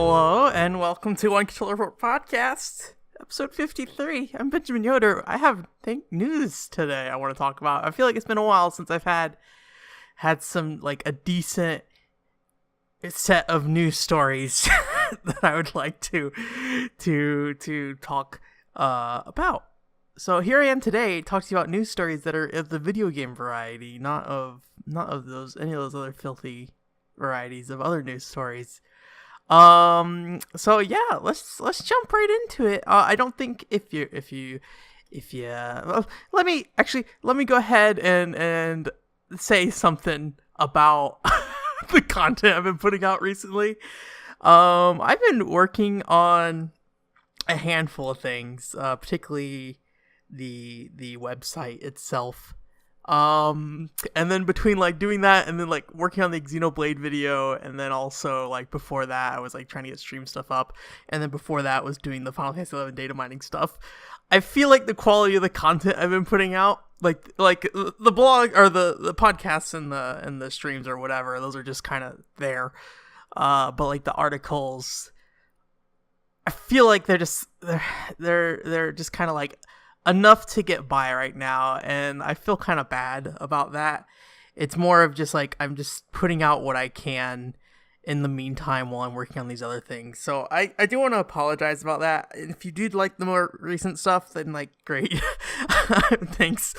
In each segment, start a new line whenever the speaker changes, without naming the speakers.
Hello, and welcome to One Controller Report Podcast, episode 53. I'm Benjamin Yoder. I have news today I want to talk about. I feel like it's been a while since I've had some, like, a decent set of news stories that I would like to talk about. So here I am today, talking to you about news stories that are of the video game variety, not of any of those other filthy varieties of other news stories. So yeah, let's jump right into it. I don't think if you let me go ahead and say something about the content I've been putting out recently. I've been working on a handful of things, particularly the website itself. And then between like doing that and then like working on the Xenoblade video, and then also like before that I was like trying to get stream stuff up, and then before that was doing the Final Fantasy 11 data mining stuff. I feel like the quality of the content I've been putting out, like the blog or the podcasts and the streams or whatever, those are just kind of there. But like the articles, I feel like they're just kind of like enough to get by right now, and I feel kind of bad about that. It's more of just like I'm just putting out what I can in the meantime while I'm working on these other things. So I do want to apologize about that. If you did like the more recent stuff, then like great. Thanks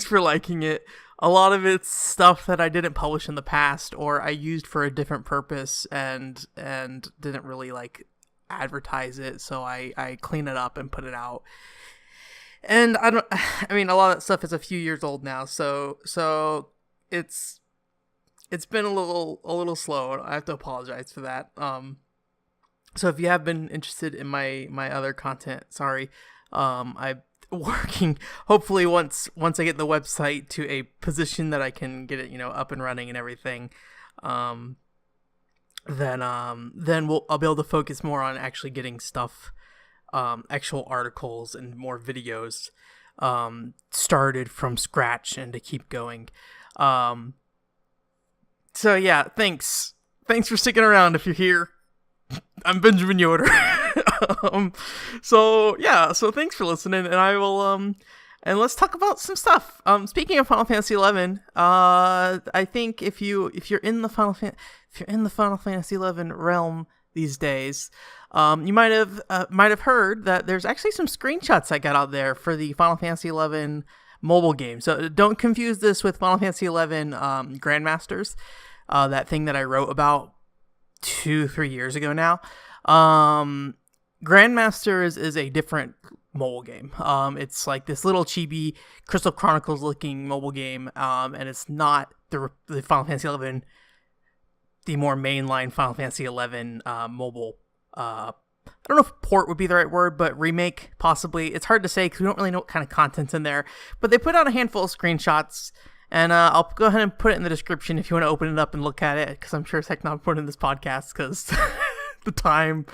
for liking it. A lot of it's stuff that I didn't publish in the past, or I used for a different purpose and didn't really like advertise it, so I clean it up and put it out. And a lot of that stuff is a few years old now, so it's been a little slow. I have to apologize for that. So if you have been interested in my other content, sorry. I'm working, hopefully once I get the website to a position that I can get it, up and running and everything, then I'll be able to focus more on actually getting stuff, actual articles and more videos started from scratch and to keep going. So yeah, thanks for sticking around if you're here. I'm Benjamin Yoder. So thanks for listening, and I will and let's talk about some stuff. Speaking of Final Fantasy 11, I think if you're in the Final Fantasy 11 realm these days, you might have heard that there's actually some screenshots I got out there for the Final Fantasy 11 mobile game. So don't confuse this with Final Fantasy 11 Grandmasters, that thing that I wrote about 2-3 years ago now. Grandmasters is a different mobile game. It's like this little chibi Crystal Chronicles looking mobile game, and it's not the Final Fantasy 11, the more mainline Final Fantasy 11 mobile. I don't know if port would be the right word, but remake possibly. It's hard to say because we don't really know what kind of content's in there. But they put out a handful of screenshots, and I'll go ahead and put it in the description if you want to open it up and look at it, because I'm sure it's heck not put in this podcast because the time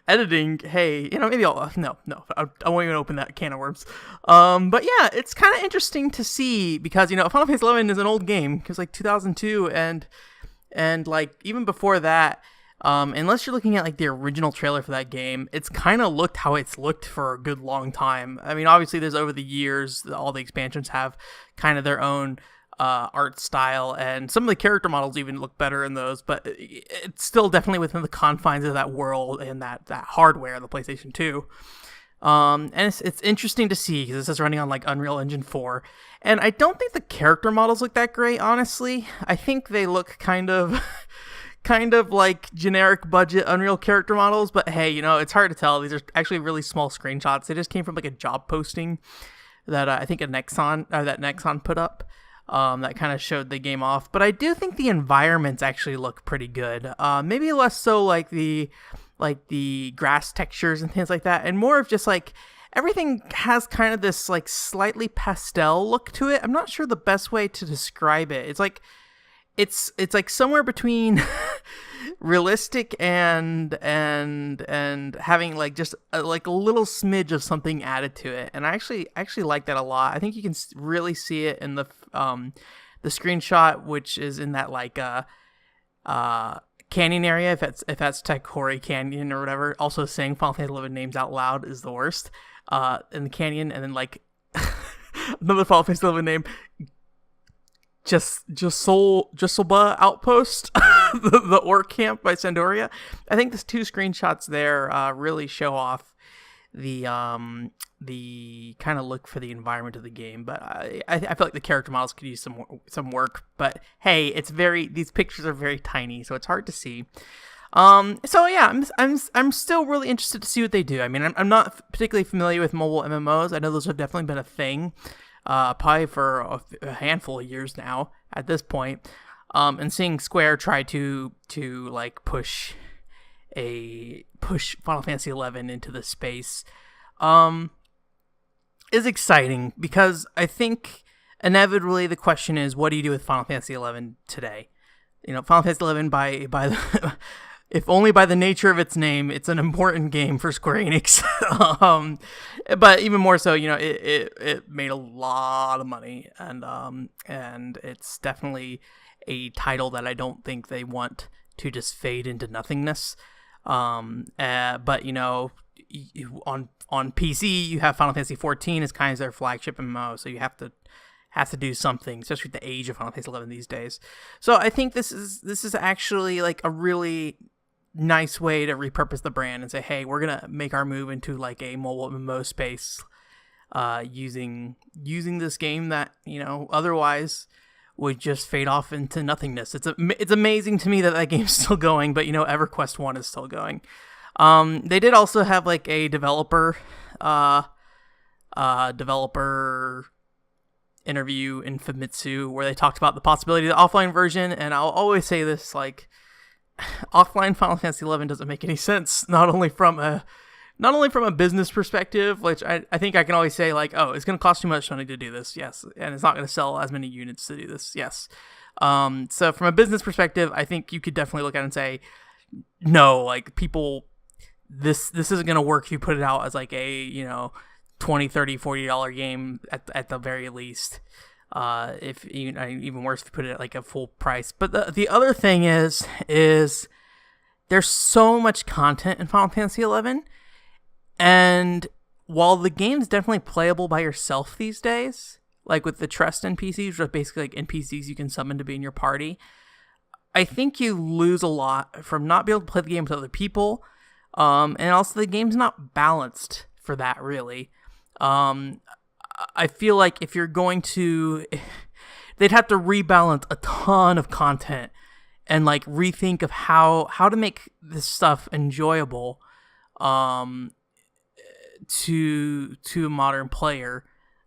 editing. Hey, maybe I'll I won't even open that can of worms. But yeah, it's kind of interesting to see because Final Fantasy 11 is an old game because like 2002 and like even before that. Unless you're looking at like the original trailer for that game, it's kind of looked how it's looked for a good long time. I mean, obviously there's over the years, all the expansions have kind of their own art style, and some of the character models even look better in those, but it's still definitely within the confines of that world and that hardware, the PlayStation 2. And it's interesting to see because this is running on like Unreal Engine 4, and I don't think the character models look that great, honestly. I think they look kind of like generic budget Unreal character models, but hey, it's hard to tell. These are actually really small screenshots. They just came from like a job posting that I think that Nexon put up, that kind of showed the game off. But I do think the environments actually look pretty good. Maybe less so like the grass textures and things like that, and more of just like everything has kind of this like slightly pastel look to it. I'm not sure the best way to describe it. It's like it's like somewhere between realistic and having like just a little smidge of something added to it, and I actually like that a lot. I think you can really see it in the screenshot, which is in that like canyon area, if that's Taikori Canyon or whatever. Also, saying Final Fantasy 11 names out loud is the worst. In the canyon, and then like another Final Fantasy 11 name, Josoba Outpost, the orc camp by Sandoria. I think the 2 screenshots there really show off the kind of look for the environment of the game. But I feel like the character models could use some work. But hey, these pictures are very tiny, so it's hard to see. So yeah, I'm still really interested to see what they do. I mean, I'm not particularly familiar with mobile MMOs. I know those have definitely been a thing, probably for a handful of years now at this point. And seeing Square try to like push Final Fantasy 11 into the space, is exciting, because I think inevitably the question is, what do you do with Final Fantasy 11 today? Final Fantasy 11 by the if only by the nature of its name, it's an important game for Square-Enix. But even more so, it made a lot of money, and it's definitely a title that I don't think they want to just fade into nothingness. But on PC, you have Final Fantasy 14 as kind of their flagship MMO, so you have to do something, especially with the age of Final Fantasy 11 these days. So I think this is actually like a really nice way to repurpose the brand and say, hey, we're gonna make our move into like a mobile MMO space, using this game that otherwise would just fade off into nothingness. It's amazing to me that game's still going, but EverQuest 1 is still going. They did also have like a developer interview in Famitsu where they talked about the possibility of the offline version, and I'll always say this, like, offline Final Fantasy 11 doesn't make any sense, not only from a business perspective, which I think I can always say, like, oh, it's going to cost too much money to do this, yes, and it's not going to sell as many units to do this, yes. So from a business perspective, I think you could definitely look at it and say, no, like, people, this isn't going to work if you put it out as like a $20, $30, $40 game at the very least. If even worse, if you put it at like a full price. But the other thing is there's so much content in Final Fantasy 11, and while the game's definitely playable by yourself these days, like with the trust NPCs, which are basically like NPCs you can summon to be in your party, I think you lose a lot from not being able to play the game with other people, and also the game's not balanced for that, really. I feel like if you're going to, they'd have to rebalance a ton of content and like rethink of how to make this stuff enjoyable, to a modern player,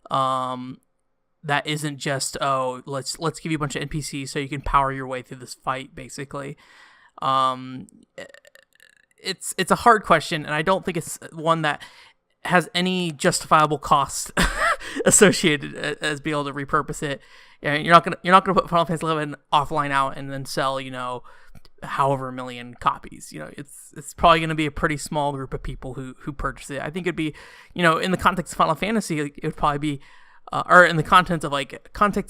that isn't just, oh, let's give you a bunch of NPCs so you can power your way through this fight, basically. It's a hard question, and I don't think it's one that has any justifiable cost associated as being able to repurpose it. You're not gonna put Final Fantasy 11 offline out and then sell however million copies. It's probably gonna be a pretty small group of people who purchase it. I think it'd be, in the context of Final Fantasy, it would probably be, or in the context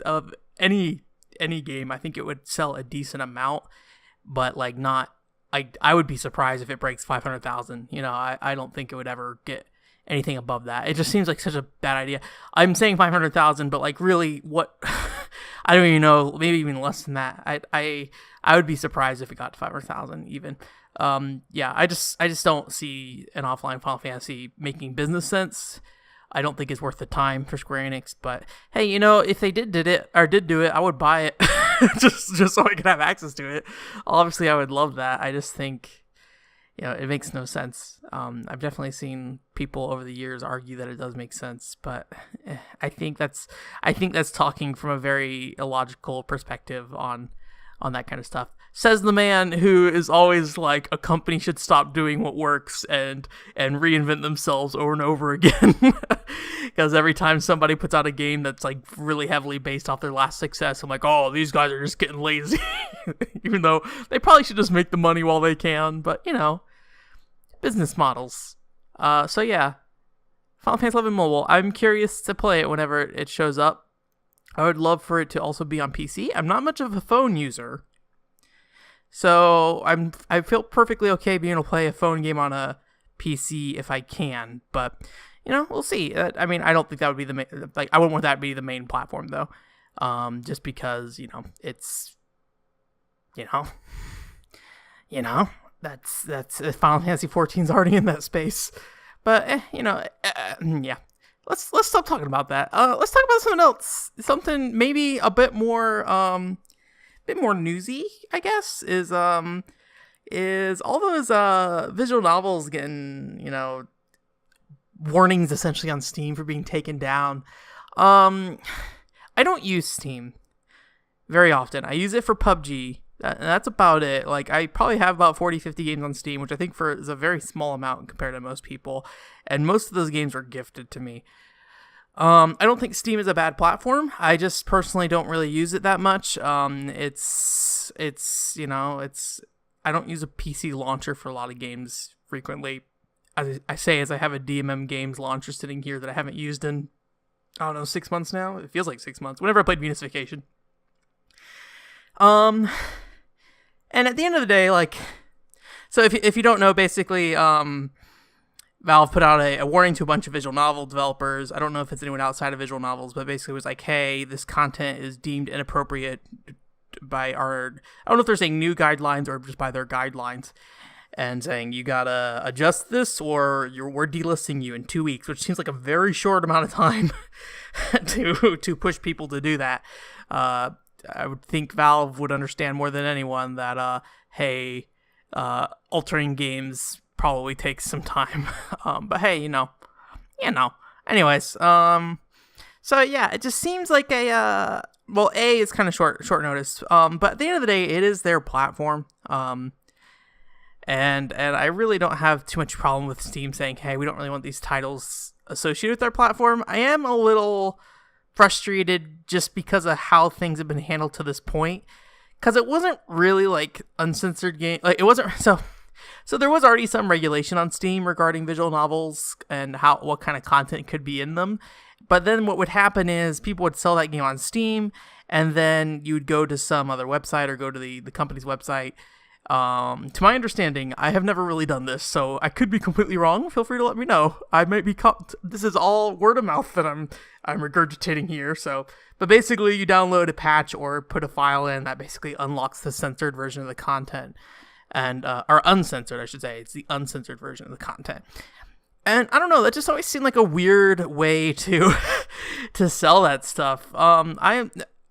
of any game, I think it would sell a decent amount, but like not. I would be surprised if it breaks 500,000. I don't think it would ever get anything above that. It just seems like such a bad idea. I'm saying 500,000, but like really, what? I don't even know. Maybe even less than that. I would be surprised if it got to 500,000 even. Yeah, I just don't see an offline Final Fantasy making business sense. I don't think it's worth the time for Square-Enix. But hey, if they did do it, I would buy it just so I could have access to it. Obviously, I would love that. I just think, it makes no sense. I've definitely seen people over the years argue that it does make sense, but I think that's talking from a very illogical perspective on that kind of stuff. Says the man who is always like, a company should stop doing what works and reinvent themselves over and over again. Because every time somebody puts out a game that's like really heavily based off their last success, I'm like, oh, these guys are just getting lazy. Even though they probably should just make the money while they can. But, business models. So yeah, Final Fantasy 11 Mobile. I'm curious to play it whenever it shows up. I would love for it to also be on PC. I'm not much of a phone user, So I feel perfectly okay being able to play a phone game on a PC if I can, but we'll see. I mean, I don't think that would be I wouldn't want that to be the main platform though, just because it's you know that's Final Fantasy 14 is already in that space, but yeah. Let's stop talking about that. Let's talk about something else. Something maybe a bit more newsy, I guess, is all those visual novels getting, warnings essentially on Steam for being taken down. I don't use Steam very often. I use it for PUBG. And that's about it. Like, I probably have about 40, 50 games on Steam, which I think is a very small amount compared to most people. And most of those games are gifted to me. I don't think Steam is a bad platform. I just personally don't really use it that much. I don't use a PC launcher for a lot of games frequently. As I have a DMM Games launcher sitting here that I haven't used in, I don't know, 6 months now. It feels like 6 months. Whenever I played Venus Vacation. And at the end of the day, so if you don't know, basically, Valve put out a warning to a bunch of visual novel developers. I don't know if it's anyone outside of visual novels, but basically it was like, hey, this content is deemed inappropriate by I don't know if they're saying new guidelines or just by their guidelines, and saying you gotta adjust this or we're delisting you in 2 weeks, which seems like a very short amount of time to push people to do that. I would think Valve would understand more than anyone that, altering games probably takes some time. But hey, anyways, so yeah, it just seems like it's kind of short notice. But at the end of the day, it is their platform. And I really don't have too much problem with Steam saying, hey, we don't really want these titles associated with our platform. I am a little frustrated just because of how things have been handled to this point, because it wasn't really like uncensored game, like it wasn't so there was already some regulation on Steam regarding visual novels and what kind of content could be in them. But then what would happen is people would sell that game on Steam, and then you would go to some other website or go to the company's website. To my understanding, I have never really done this, so I could be completely wrong. Feel free to let me know. I might be this is all word of mouth that I'm regurgitating here. So, but basically, you download a patch or put a file in that basically unlocks the censored version of the content, and or uncensored, I should say. It's the uncensored version of the content. And I don't know, that just always seemed like a weird way to to sell that stuff.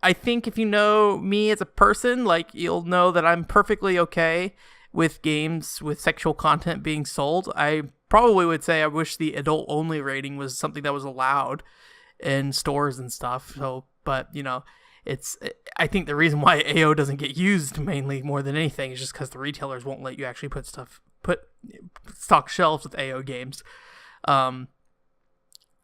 I think if you know me as a person, you'll know that I'm perfectly okay with games with sexual content being sold. I probably would say I wish the adult-only rating was something that was allowed in stores and stuff. So, but, I think the reason why AO doesn't get used mainly more than anything is just because the retailers won't let you actually stock shelves with AO games.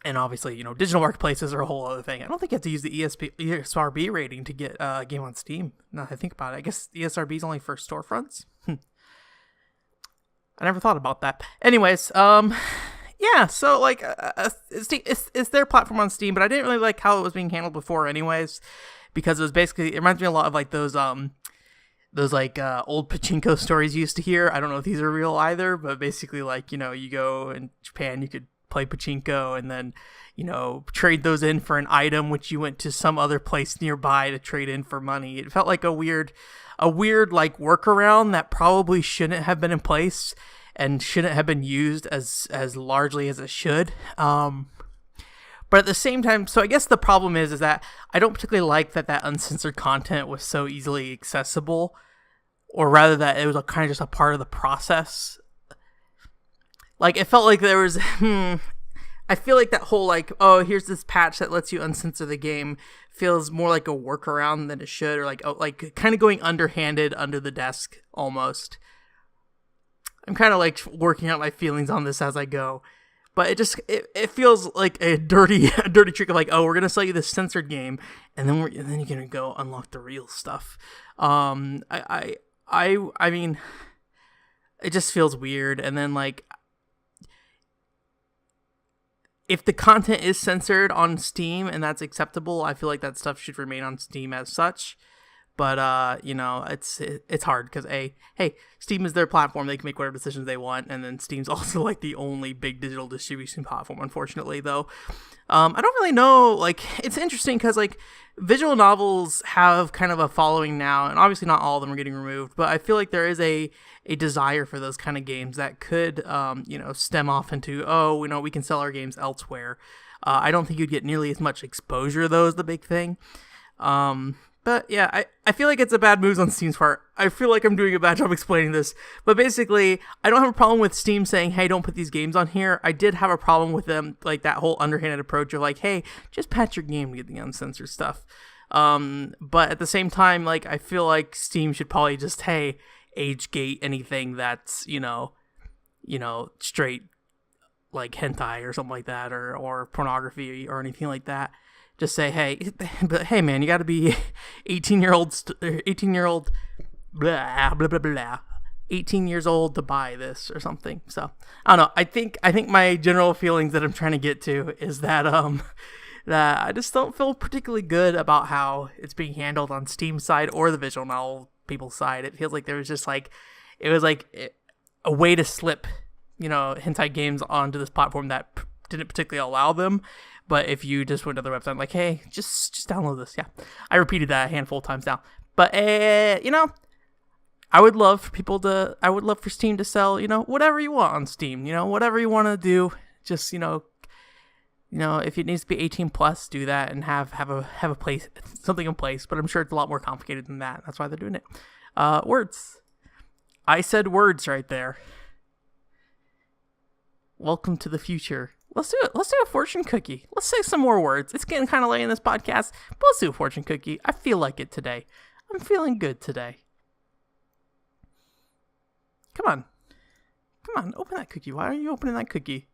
And obviously, digital marketplaces are a whole other thing. I don't think you have to use the ESRB rating to get a game on Steam. Now that I think about it, I guess ESRB is only for storefronts. I never thought about that. Anyways, yeah. So it's their platform on Steam, but I didn't really like how it was being handled before, anyways, because it reminds me a lot of those old pachinko stories you used to hear. I don't know if these are real either, but basically you go in Japan, you could play pachinko and then trade those in for an item which you went to some other place nearby to trade in for money. It felt like a weird workaround that probably shouldn't have been in place and shouldn't have been used as largely as it should. But at the same time, so I guess the problem is that I don't particularly like that uncensored content was so easily accessible, or rather that it was kind of just a part of the process. It felt like there was, I feel like that whole, here's this patch that lets you uncensor the game feels more like a workaround than it should, or kind of going underhanded, under the desk, almost. I'm kind of, working out my feelings on this as I go. But it feels like a dirty trick of we're going to sell you this censored game, and then you're going to go unlock the real stuff. I mean, it just feels weird, and then, if the content is censored on Steam and that's acceptable, I feel like that stuff should remain on Steam as such. But it's hard because hey, Steam is their platform; they can make whatever decisions they want, and then Steam's also like the only big digital distribution platform. Unfortunately, though, I don't really know. Like, it's interesting because like visual novels have kind of a following now, and obviously not all of them are getting removed, but I feel like there is a desire for those kind of games that could stem off into we can sell our games elsewhere. I don't think you'd get nearly as much exposure though is the big thing. But yeah, I feel like it's a bad move on Steam's part. I feel like I'm doing a bad job explaining this. But basically, I don't have a problem with Steam saying, hey, don't put these games on here. I did have a problem with them, like that whole underhanded approach of like, hey, just patch your game to get the uncensored stuff. But at the same time, like, I feel like Steam should probably just, hey, age gate anything that's, straight like hentai or something like that, or pornography or anything like that. Just say, hey man, you got to be 18 years old to buy this or something. So I don't know. I think my general feelings that I'm trying to get to is that that I just don't feel particularly good about how it's being handled on Steam side or the visual novel people's side. It feels like there was just like it was like a way to slip hentai games onto this platform that didn't particularly allow them. But if you just went to their website, like, hey, just download this. Yeah, I repeated that a handful of times now. But I would love for Steam to sell, whatever you want on Steam. Whatever you want to do. Just if it needs to be 18 plus, do that and have a place, something in place. But I'm sure it's a lot more complicated than that. That's why they're doing it. Words. I said words right there. Welcome to the future. Let's do it. Let's do a fortune cookie. Let's say some more words. It's getting kind of late in this podcast, but let's do a fortune cookie. I feel like it today. I'm feeling good today. Come on, open that cookie. Why are you opening that cookie?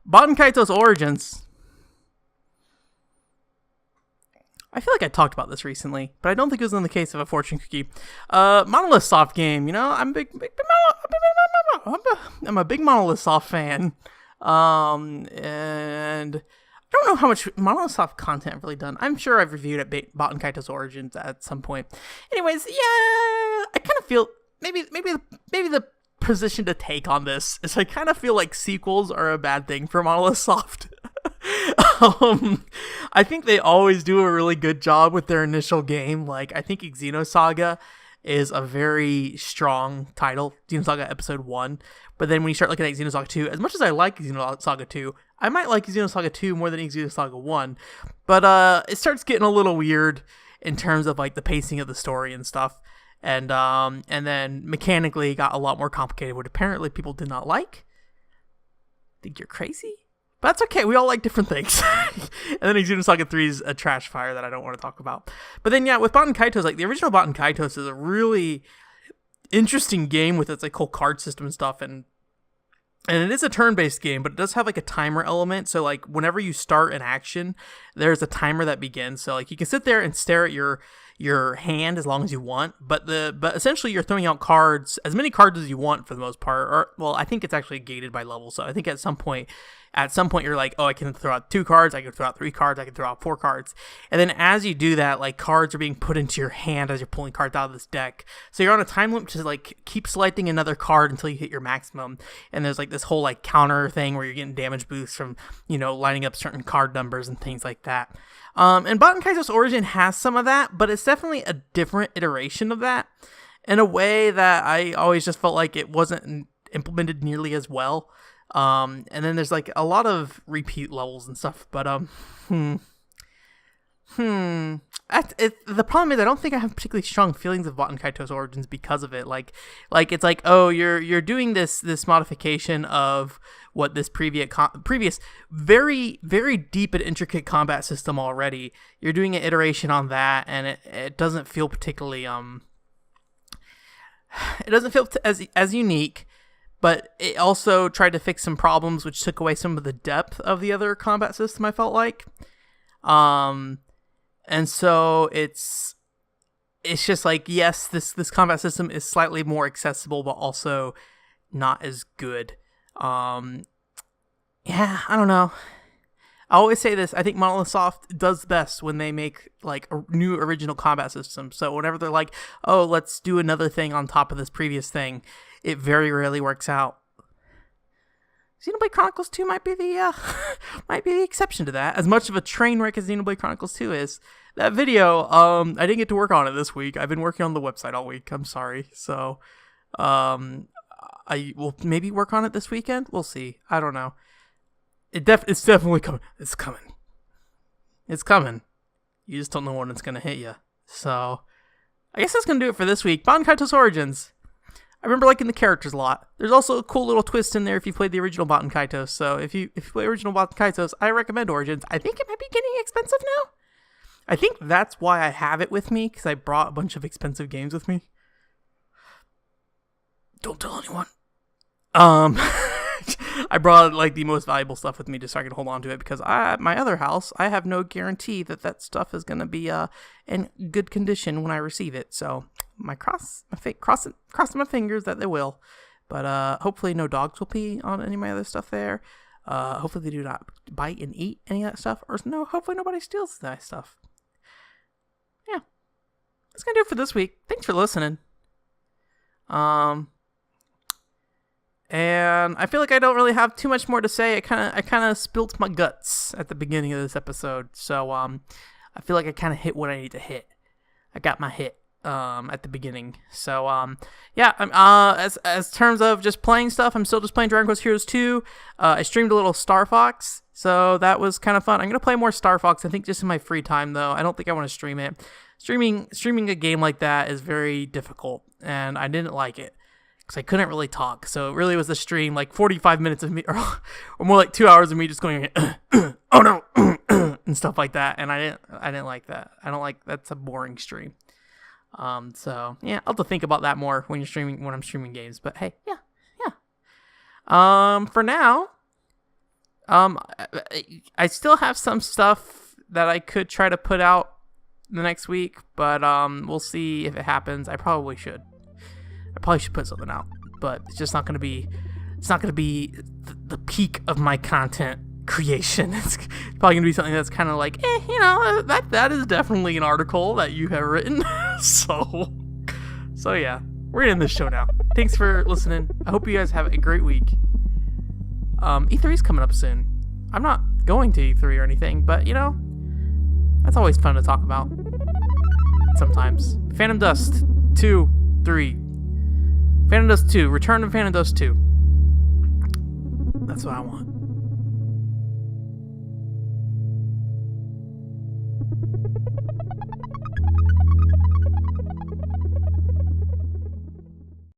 Baten Kaitos Origins. I feel like I talked about this recently, but I don't think it was in the case of a fortune cookie. Monolith Soft game. I'm a big Monolith Soft fan. And I don't know how much Monolith Soft content I've really done. I'm sure I've reviewed at Baten Kaitos Origins at some point. Anyways, yeah, I kind of feel maybe the position to take on this is I kind of feel like sequels are a bad thing for Monolith Soft. I think they always do a really good job with their initial game. Like, I think Xenosaga is a very strong title, Xenosaga Episode 1. But then when you start looking at Xenosaga 2, as much as I like Xenosaga 2, I might like Xenosaga 2 more than Xenosaga 1. But it starts getting a little weird in terms of like the pacing of the story and stuff. And then mechanically got a lot more complicated, which apparently people did not like. Think you're crazy? But that's okay, we all like different things. And then Xenosaga 3 is a trash fire that I don't want to talk about. But then yeah, with Baten Kaitos, like the original Baten Kaitos is a really interesting game with its like whole card system and stuff, and it is a turn-based game, but it does have like a timer element. So like whenever you start an action, there's a timer that begins. So like you can sit there and stare at your hand as long as you want, but essentially you're throwing out cards, as many cards as you want for the most part. Or well, I think it's actually gated by level. So I think at some point you're like, oh, I can throw out 2 cards, I can throw out 3 cards, I can throw out 4 cards. And then as you do that, like cards are being put into your hand as you're pulling cards out of this deck. So you're on a time limit to like keep selecting another card until you hit your maximum. And there's like this whole like counter thing where you're getting damage boosts from, lining up certain card numbers and things like that. And Baten Kaitos Origin has some of that, but it's definitely a different iteration of that in a way that I always just felt like it wasn't implemented nearly as well. And then there's like a lot of repeat levels and stuff, but the problem is I don't think I have particularly strong feelings of Baten Kaitos Origins because of it. Like it's like, oh, you're doing this modification of what this previous very, very deep and intricate combat system already. You're doing an iteration on that, and it doesn't feel particularly it doesn't feel as unique. But it also tried to fix some problems, which took away some of the depth of the other combat system, I felt like. And so it's just like, yes, this combat system is slightly more accessible, but also not as good. Yeah, I don't know. I always say this. I think Monolith Soft does best when they make like a new original combat system. So whenever they're like, "Oh, let's do another thing on top of this previous thing," it very rarely works out. Xenoblade Chronicles 2 might be the might be the exception to that. As much of a train wreck as Xenoblade Chronicles 2 is, that video, I didn't get to work on it this week. I've been working on the website all week. I'm sorry. So, I will maybe work on it this weekend. We'll see. I don't know. It's definitely coming. It's coming. It's coming. You just don't know when it's gonna hit you. So, I guess that's gonna do it for this week. Baten Kaitos Origins. I remember liking the characters a lot. There's also a cool little twist in there if you played the original Baten Kaitos. So if you play original Baten Kaitos, I recommend Origins. I think it might be getting expensive now. I think that's why I have it with me, because I brought a bunch of expensive games with me. Don't tell anyone. I brought like the most valuable stuff with me just so I could hold on to it, because my other house, I have no guarantee that stuff is going to be in good condition when I receive it. So crossing my fingers that they will. But hopefully no dogs will pee on any of my other stuff there. Hopefully they do not bite and eat any of that stuff. Or no, hopefully nobody steals that stuff. Yeah. That's going to do it for this week. Thanks for listening. And I feel like I don't really have too much more to say. I kind of spilt my guts at the beginning of this episode. So I feel like I kind of hit what I need to hit. I got my hit at the beginning. So yeah, as terms of just playing stuff, I'm still just playing Dragon Quest Heroes 2. I streamed a little Star Fox, so that was kind of fun. I'm going to play more Star Fox, I think, just in my free time, though. I don't think I want to stream it. Streaming a game like that is very difficult, and I didn't like it, because I couldn't really talk. So it really was a stream, like 45 minutes of me, or more like 2 hours of me just going, oh no, and stuff like that. And I didn't like that. I don't like, that's a boring stream. So yeah, I'll have to think about that more when I'm streaming games. But hey, yeah. For now, I still have some stuff that I could try to put out the next week, but we'll see if it happens. I probably should put something out, but it's just not going to be the peak of my content creation. It's probably going to be something that's kind of like, that is definitely an article that you have written. so yeah, we're gonna end this show now. Thanks for listening. I hope you guys have a great week. E3 is coming up soon. I'm not going to E3 or anything, but that's always fun to talk about sometimes. Phantom Dust 2, 3. Phantom Dust 2. Return of Phantom Dust 2. That's what I want.